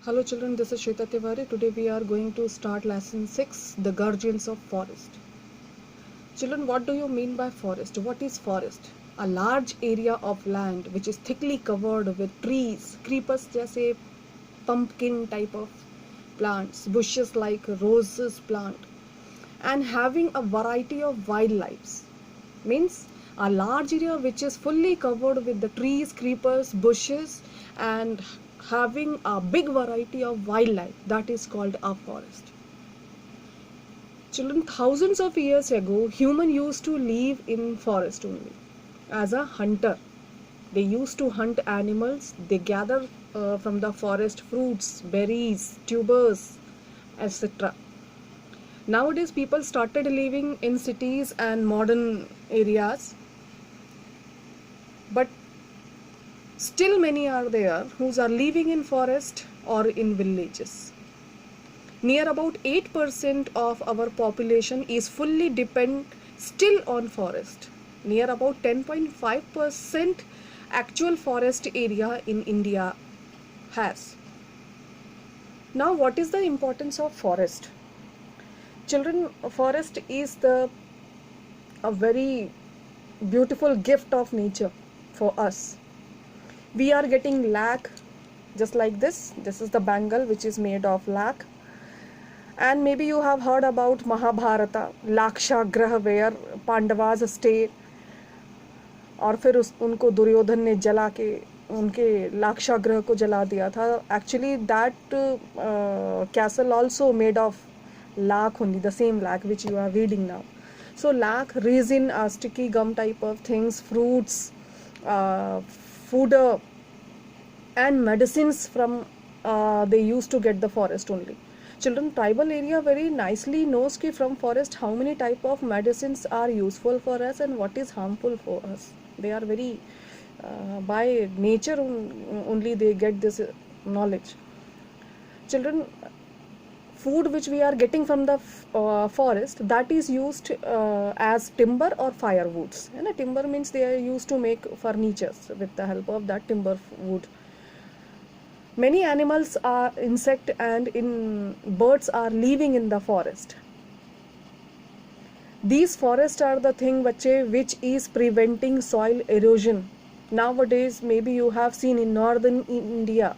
Hello children, this is Shweta Tiwari. Today we are going to start lesson 6, the guardians of forest. Children, what do you mean by forest? What is forest? A large area of land which is thickly covered with trees, creepers जैसे pumpkin type of plants, bushes like roses plant, and having a variety of wildlife. Means a large area which is fully covered with the trees, creepers, bushes, and having a big variety of wildlife, that is called a forest. Children, thousands of years ago human used to live in forest only as a hunter. They used to hunt animals. They gather from the forest fruits, berries, tubers, etc. Nowadays people started living in cities and modern areas, but still many are there who are living in forest or in villages. Near about 8% of our population is fully dependent still on forest. Near about 10.5% actual forest area in India has. Now what is the importance of forest? Children, forest is a very beautiful gift of nature for us. We are getting lac just like this. This is the bangle which is made of lac. And maybe you have heard about Mahabharata, Lakshagraha, where Pandavas stay, और फिर उनको दुर्योधन ने जला के उनके लाक्षागृह को जला दिया था. Actually that castle also made of lac only, the same lac which you are reading now. So lac, resin, sticky gum type of things, fruits, food and medicines from they used to get the forest only. Children, tribal area very nicely knows ki from forest how many type of medicines are useful for us and what is harmful for us. They are very by nature only they get this knowledge. Children, food which we are getting from the forest, that is used as timber or firewoods. And timber means they are used to make furnitures with the help of that timber wood. Many animals are insect and birds are living in the forest. These forests are the thing which is preventing soil erosion. Nowadays maybe you have seen in northern India,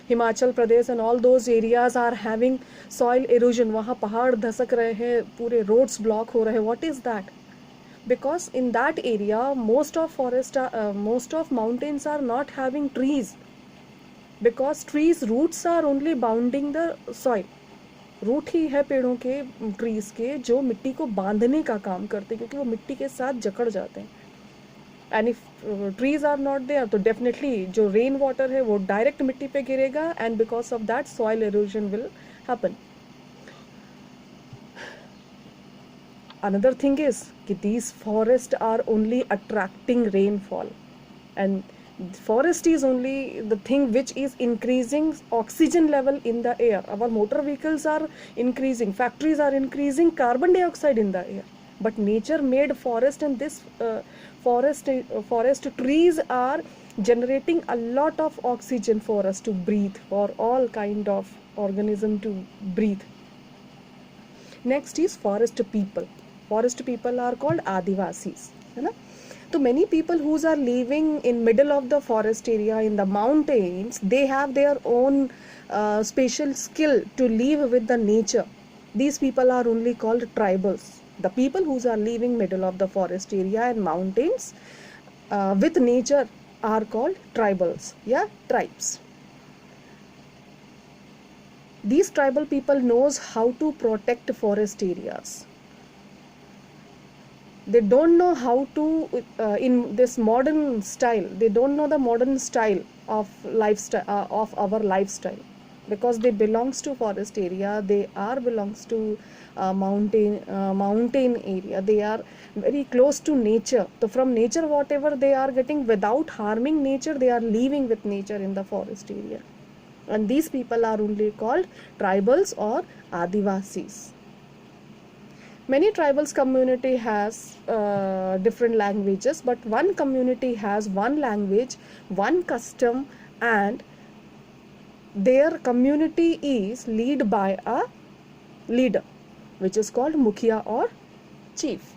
Himachal Pradesh and all those areas are having soil erosion. वहाँ पहाड़ धसक रहे हैं, पूरे roads block हो रहे हैं. What is that? Because in that area most of mountains are not having trees. Because trees roots are only bounding the soil. Root ही है पेड़ों के, ट्रीज के, जो मिट्टी को बांधने का काम करते हैं, क्योंकि वो मिट्टी के साथ जकड़ जाते हैं. And if trees are not there तो डेफिनेटली जो रेन वाटर है वो डायरेक्ट मिट्टी पे गिरेगा and because of that soil erosion will happen. Another thing is कि these forest are only attracting rainfall and forest is only the thing which is increasing oxygen level in the air. Our motor vehicles are increasing, factories are increasing carbon dioxide in the air, but nature made forest, and this forest trees are generating a lot of oxygen for us to breathe, for all kind of organism to breathe. Next is forest people. Forest people are called Adivasis, है ना. So many people who are living in middle of the forest area in the mountains, they have their own special skill to live with the nature. These people are only called tribals. The people who are living middle of the forest area and mountains with nature are called tribals. Yeah, tribes. These tribal people knows how to protect forest areas. They don't know how to in this modern style, they don't know the modern style of lifestyle of our lifestyle, because they belongs to forest area, they are belongs to mountain area, they are very close to nature. So from nature whatever they are getting without harming nature, they are living with nature in the forest area, and these people are only called tribals or Adivasis. Many tribals community has different languages, but one community has one language, one custom, and their community is led by a leader which is called mukhia or chief.